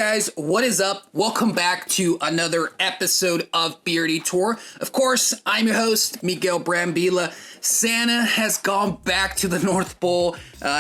guys, what is up? Welcome back to another episode of Beer Detour. Of course, I'm your host, Miguel Brambila. Santa has gone back to the North Pole.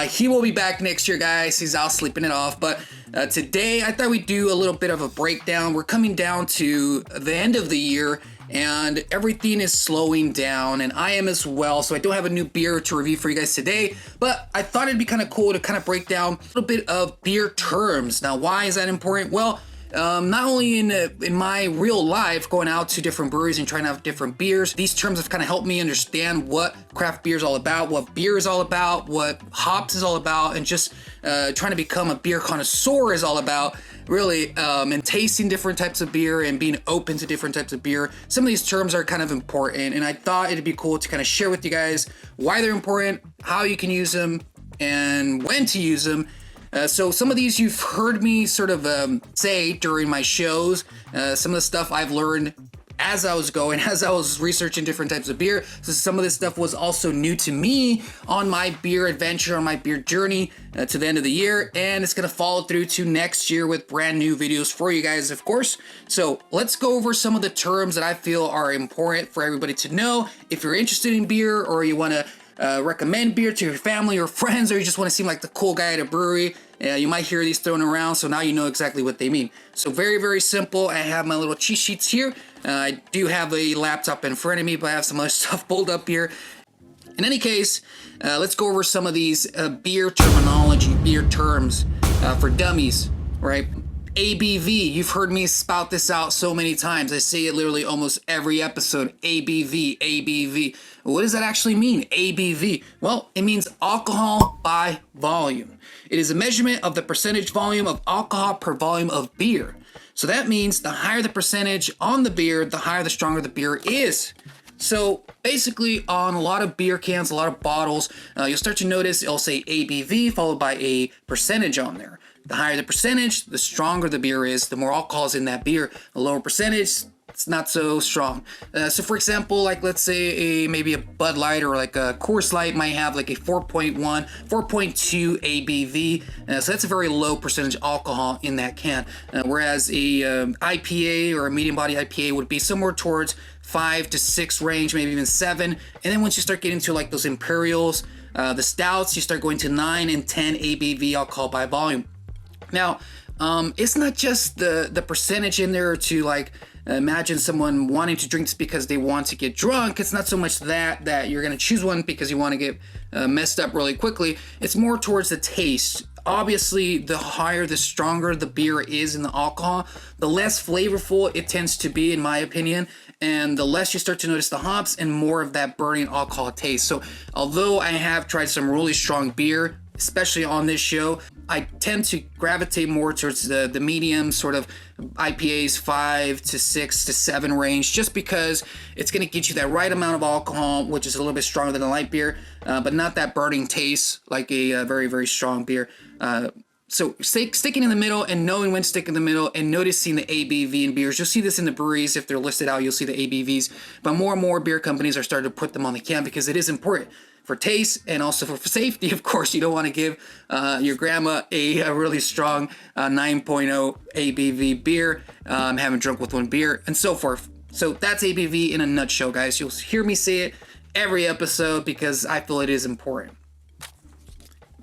He will be back next year, guys. He's out sleeping it off. But today, I thought we'd do a little bit of a breakdown. We're coming down to the end of the year, and everything is slowing down, and I am as well. So I don't have a new beer to review for you guys today, but I thought it'd be kind of cool to kind of break down a little bit of beer terms. Now, why is that important? Well, not only in my real life, going out to different breweries and trying out different beers, these terms have kind of helped me understand what craft beer is all about, what beer is all about, what hops is all about, and just trying to become a beer connoisseur is all about, really, and tasting different types of beer and being open to different types of beer. Some of these terms are kind of important, and I thought it'd be cool to kind of share with you guys why they're important, how you can use them, and when to use them. So some of these you've heard me sort of say during my shows. Some of the stuff I've learned as I was going, as I was researching different types of beer. So some of this stuff was also new to me on my beer adventure, on my beer journey to the end of the year. And it's going to follow through to next year with brand new videos for you guys, of course. So let's go over some of the terms that I feel are important for everybody to know. If you're interested in beer, or you want to recommend beer to your family or friends, or you just want to seem like the cool guy at a brewery, you might hear these thrown around, so now you know exactly what they mean. So very, very simple. I have my little cheat sheets here. I do have a laptop in front of me, but I have some other stuff pulled up here. In any case, let's go over some of these beer terminology, beer terms for dummies, right? ABV, you've heard me spout this out so many times. I say it literally almost every episode. ABV, ABV. What does that actually mean, ABV? Well, it means alcohol by volume. It is a measurement of the percentage volume of alcohol per volume of beer. So that means the higher the percentage on the beer, the higher, the stronger the beer is. So basically, on a lot of beer cans, a lot of bottles, you'll start to notice it'll say ABV followed by a percentage on there. The higher the percentage, the stronger the beer is, the more alcohol is in that beer. The lower percentage, it's not so strong. So for example, like let's say maybe a Bud Light or like a Coors Light might have like a 4.1, 4.2 ABV. So that's a very low percentage alcohol in that can. Whereas a IPA or a medium body IPA would be somewhere towards 5 to 6 range, maybe even 7. And then once you start getting to like those Imperials, the stouts, you start going to 9 and 10 ABV alcohol by volume. Now, it's not just the percentage in there to like imagine someone wanting to drink this because they want to get drunk. It's not so much that you're going to choose one because you want to get messed up really quickly. It's more towards the taste. Obviously, the higher, the stronger the beer is in the alcohol, the less flavorful it tends to be, in my opinion, and the less you start to notice the hops and more of that burning alcohol taste. So although I have tried some really strong beer, especially on this show, I tend to gravitate more towards the medium sort of IPAs, 5 to 6 to 7 range, just because it's going to get you that right amount of alcohol, which is a little bit stronger than a light beer, but not that burning taste like a very, very strong beer. So sticking in the middle and knowing when to stick in the middle and noticing the ABV in beers. You'll see this in the breweries. If they're listed out, you'll see the ABVs. But more and more beer companies are starting to put them on the can because it is important for taste and also for safety. Of course, you don't want to give your grandma a really strong 9.0 ABV beer, haven't drunk with one beer, and so forth. So that's ABV in a nutshell, guys. You'll hear me say it every episode because I feel it is important.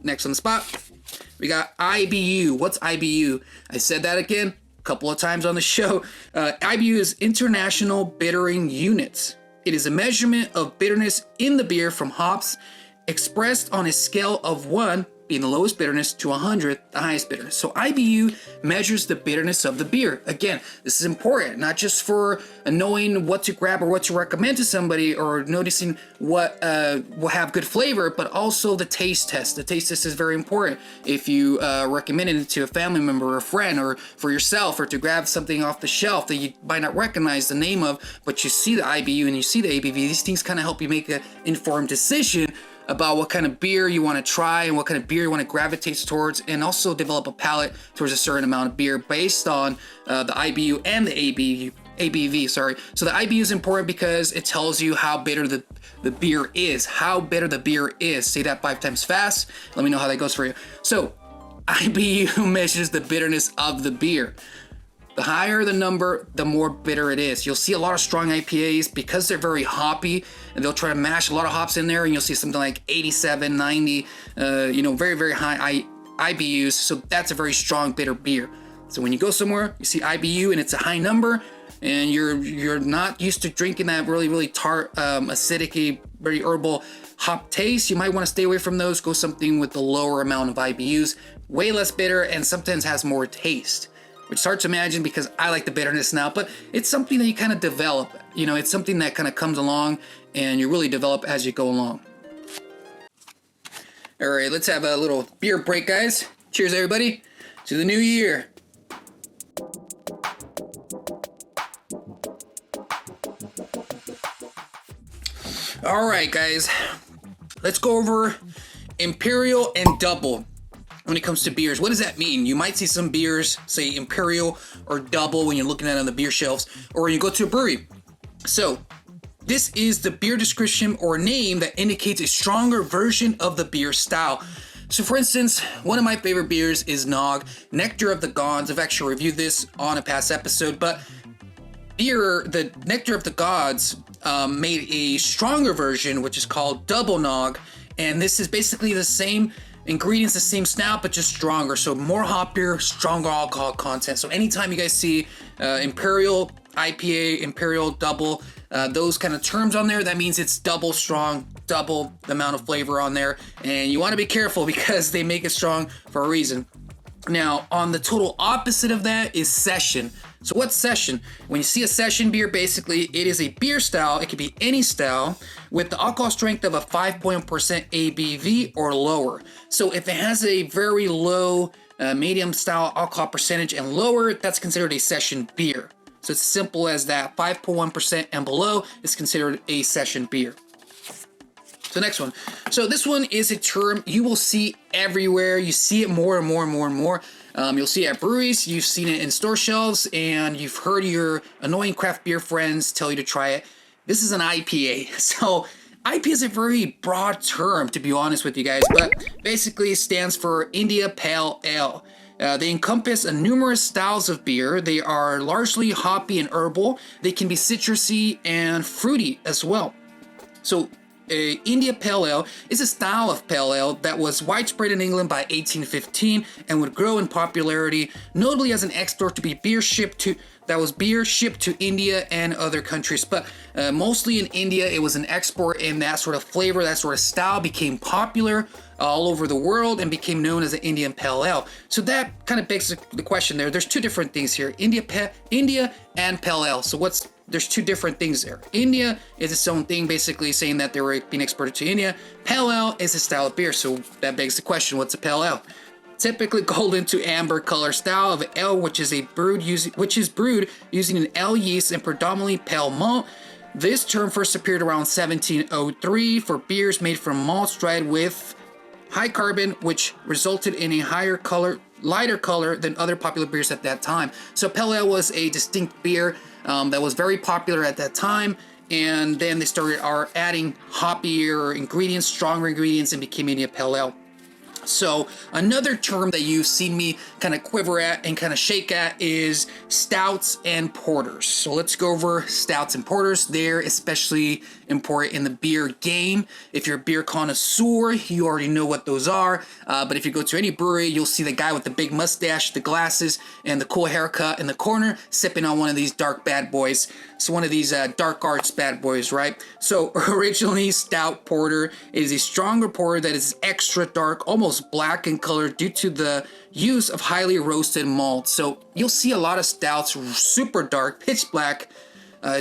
Next on the spot, we got IBU. What's IBU? I said that again a couple of times on the show. IBU is International Bittering Units. It is a measurement of bitterness in the beer from hops expressed on a scale of 1 being the lowest bitterness to 100, the highest bitterness. So IBU measures the bitterness of the beer. Again, this is important, not just for knowing what to grab or what to recommend to somebody or noticing what will have good flavor, but also the taste test. The taste test is very important. If you recommend it to a family member or a friend or for yourself, or to grab something off the shelf that you might not recognize the name of, but you see the IBU and you see the ABV, these things kind of help you make an informed decision about what kind of beer you want to try and what kind of beer you want to gravitate towards, and also develop a palate towards a certain amount of beer based on the IBU and the ABV. So the IBU is important because it tells you how bitter the beer is, how bitter the beer is. Say that 5 times fast. Let me know how that goes for you. So IBU measures the bitterness of the beer. The higher the number, the more bitter it is. You'll see a lot of strong IPAs because they're very hoppy, and they'll try to mash a lot of hops in there, and you'll see something like 87, 90, very, very high IBUs. So that's a very strong bitter beer. So when you go somewhere, you see IBU and it's a high number, and you're not used to drinking that really, really tart, acidic, very herbal hop taste, you might want to stay away from those. Go something with the lower amount of IBUs, way less bitter, and sometimes has more taste. Which starts to imagine because I like the bitterness now, but it's something that you kind of develop. It's something that kind of comes along and you really develop as you go along. All right, let's have a little beer break, guys. Cheers, everybody, to the new year. All right, guys, let's go over Imperial and Double. When it comes to beers, what does that mean? You might see some beers say Imperial or Double when you're looking at it on the beer shelves, or when you go to a brewery. So this is the beer description or name that indicates a stronger version of the beer style. So for instance, one of my favorite beers is Nog, Nectar of the Gods. I've actually reviewed this on a past episode, but the Nectar of the Gods made a stronger version, which is called Double Nog, and this is basically the same ingredients, the same stout, but just stronger. So more hoppier, stronger alcohol content. So anytime you guys see Imperial IPA, Imperial Double, those kind of terms on there, that means it's double strong, double the amount of flavor on there. And you want to be careful because they make it strong for a reason. Now, on the total opposite of that is Session. So what's Session? When you see a Session beer, basically it is a beer style. It could be any style with the alcohol strength of a 5.1% ABV or lower. So if it has a very low medium style alcohol percentage and lower, that's considered a Session beer. So it's simple as that. 5.1% and below is considered a Session beer. So next one. So this one is a term you will see everywhere. You see it more and more and more and more. You'll see it at breweries, you've seen it in store shelves, and you've heard your annoying craft beer friends tell you to try it. This is an IPA. So IPA is a very broad term, to be honest with you guys, but basically it stands for India Pale Ale. They encompass numerous styles of beer. They are largely hoppy and herbal. They can be citrusy and fruity as well. So India Pale Ale is a style of pale ale that was widespread in England by 1815 and would grow in popularity, notably as an export to be beer shipped to India and other countries. But mostly in India, it was an export, and that sort of flavor, that sort of style became popular all over the world and became known as an Indian Pale Ale. So that kind of begs the question there. There's two different things here, India and Pale Ale. So there's two different things there. India is its own thing, basically saying that they were being exported to India. Pale Ale is a style of beer, so that begs the question, what's a Pale Ale? Typically golden to amber color style of ale, which is brewed using an ale yeast and predominantly pale malt. This term first appeared around 1703 for beers made from malts dried with high carbon, which resulted in a lighter color than other popular beers at that time. So Pale Ale was a distinct beer that was very popular at that time, and then they started adding hoppier ingredients, stronger ingredients, and became India Pale Ale. So another term that you've seen me kind of quiver at and kind of shake at is stouts and porters. So let's go over stouts and porters. They're especially important in the beer game. If you're a beer connoisseur, you already know what those are. But if you go to any brewery, you'll see the guy with the big mustache, the glasses, and the cool haircut in the corner sipping on one of these dark bad boys. So one of these dark arts bad boys, right? So originally, stout porter is a stronger porter that is extra dark, almost black in color due to the use of highly roasted malt. So you'll see a lot of stouts super dark, pitch black,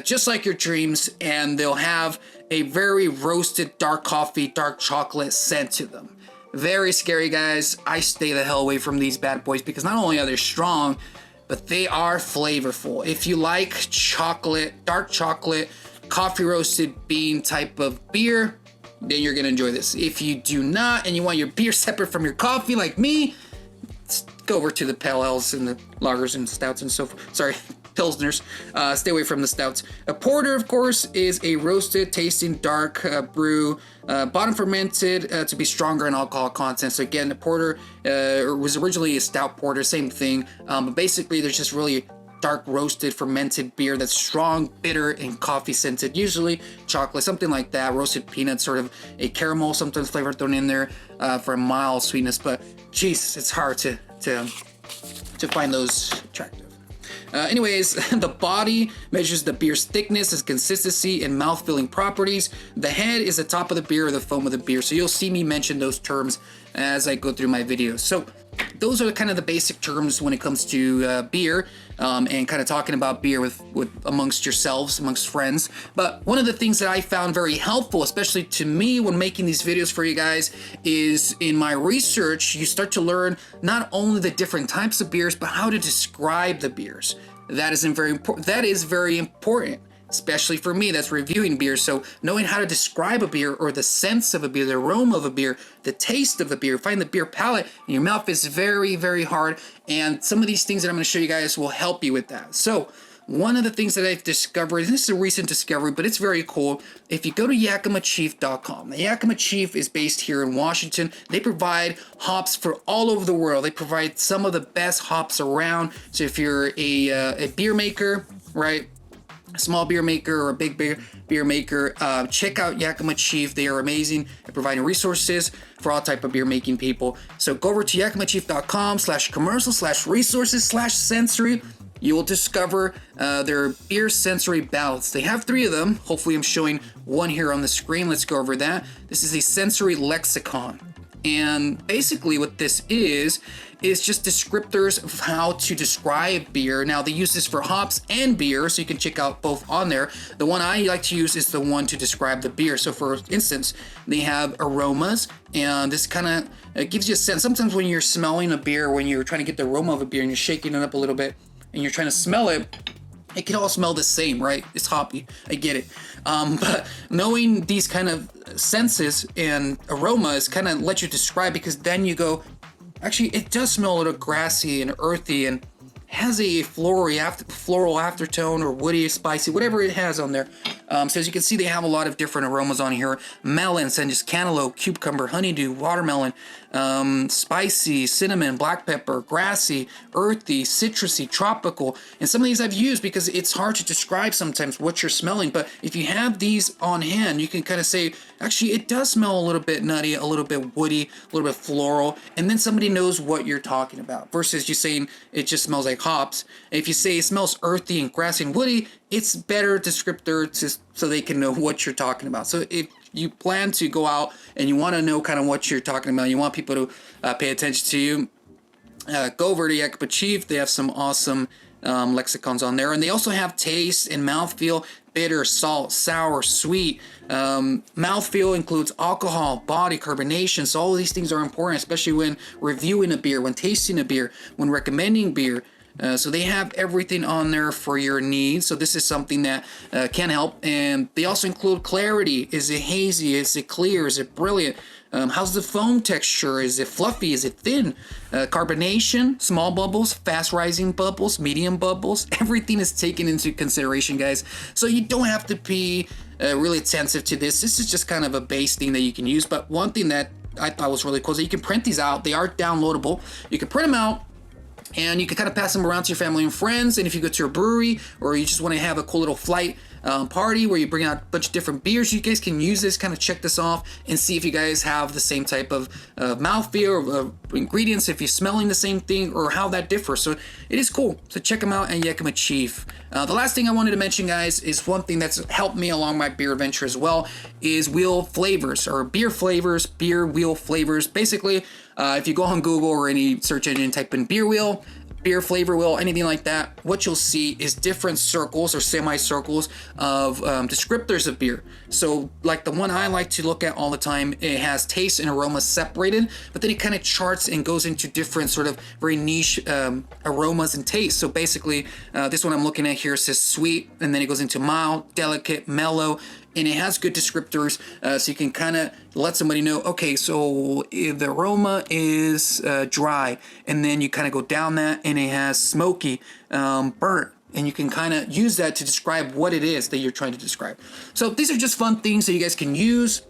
just like your dreams, and they'll have a very roasted dark coffee, dark chocolate scent to them. Very scary, guys. I stay the hell away from these bad boys because not only are they strong, but they are flavorful. If you like chocolate, dark chocolate, coffee roasted bean type of beer, then you're gonna enjoy this. If you do not and you want your beer separate from your coffee like me, go over to the pale ales and the lagers and stouts and so forth. Sorry, Pilsners. Stay away from the stouts. A porter, of course, is a roasted tasting dark brew, bottom fermented to be stronger in alcohol content. So again, the porter was originally a stout porter, same thing. But basically, there's just really dark roasted fermented beer that's strong, bitter, and coffee scented. Usually chocolate, something like that. Roasted peanuts, sort of a caramel, sometimes flavor thrown in there for a mild sweetness. But Jesus, it's hard to find those attractive. Anyways, the body measures the beer's thickness, its consistency, and mouth-filling properties. The head is the top of the beer or the foam of the beer. So you'll see me mention those terms as I go through my videos. So those are kind of the basic terms when it comes to beer, and kind of talking about beer with amongst yourselves, amongst friends. But one of the things that I found very helpful, especially to me when making these videos for you guys, is in my research, you start to learn not only the different types of beers, but how to describe the beers. That is very important. Especially for me, that's reviewing beer. So knowing how to describe a beer, or the sense of a beer, the aroma of a beer, the taste of a beer, find the beer palate in your mouth is very, very hard. And some of these things that I'm going to show you guys will help you with that. So one of the things that I've discovered, and this is a recent discovery, but it's very cool. If you go to yakimachief.com, Yakima Chief is based here in Washington. They provide hops for all over the world. They provide some of the best hops around. So if you're a beer maker, right? A small beer maker or a big beer maker, check out Yakima Chief. They are amazing at providing resources for all type of beer making people. So go over to yakimachief.com/commercial/resources/sensory. You will discover their beer sensory ballots. They have 3 of them. Hopefully I'm showing one here on the screen. Let's go over that. This is a sensory lexicon. And basically what this is just descriptors of how to describe beer. Now they use this for hops and beer, so you can check out both on there. The one I like to use is the one to describe the beer. So for instance, they have aromas, and this kind of gives you a sense. Sometimes when you're smelling a beer, when you're trying to get the aroma of a beer and you're shaking it up a little bit and you're trying to smell it, it can all smell the same, right? It's hoppy, I get it. But knowing these kind of senses and aromas kind of let you describe, because then you go, actually, it does smell a little grassy and earthy and has a floral aftertone, or woody, spicy, whatever it has on there. So as you can see, they have a lot of different aromas on here. Melon, just cantaloupe, cucumber, honeydew, watermelon, spicy, cinnamon, black pepper, grassy, earthy, citrusy, tropical. And some of these I've used because it's hard to describe sometimes what you're smelling. But if you have these on hand, you can kind of say, actually, it does smell a little bit nutty, a little bit woody, a little bit floral. And then somebody knows what you're talking about, versus you saying it just smells like hops. If you say it smells earthy and grassy and woody, it's better descriptor so they can know what you're talking about. So if you plan to go out and you want to know kind of what you're talking about, you want people to pay attention to you, go over to Yakima Chief. They have some awesome lexicons on there. And they also have taste and mouthfeel, bitter, salt, sour, sweet. Mouthfeel includes alcohol, body, carbonation. So all of these things are important, especially when reviewing a beer, when tasting a beer, when recommending beer. So they have everything on there for your needs. So this is something that can help. And they also include clarity. Is it hazy? Is it clear? Is it brilliant? How's the foam texture? Is it fluffy? Is it thin? Carbonation, small bubbles, fast rising bubbles, medium bubbles. Everything is taken into consideration, guys. So you don't have to be really attentive to this. This is just kind of a base thing that you can use. But one thing that I thought was really cool is that you can print these out. They are downloadable. You can print them out, and you can kind of pass them around to your family and friends. And if you go to a brewery, or you just want to have a cool little flight party where you bring out a bunch of different beers, you guys can use this, kind of check this off and see if you guys have the same type of mouthfeel or ingredients, if you're smelling the same thing, or how that differs. So it is cool. So check them out at Yakima Chief. The last thing I wanted to mention, guys, is one thing that's helped me along my beer adventure as well, is wheel flavors, or beer flavors, beer wheel flavors. Basically, if you go on Google or any search engine, type in beer wheel, beer flavor wheel, anything like that, what you'll see is different circles or semicircles of descriptors of beer. So like the one I like to look at all the time, it has taste and aroma separated, but then it kind of charts and goes into different sort of very niche aromas and tastes. So basically, this one I'm looking at here says sweet, and then it goes into mild, delicate, mellow, and it has good descriptors, so you can kind of let somebody know, okay, so if the aroma is dry, and then you kind of go down that, and it has smoky, burnt, and you can kind of use that to describe what it is that you're trying to describe. So these are just fun things that you guys can use.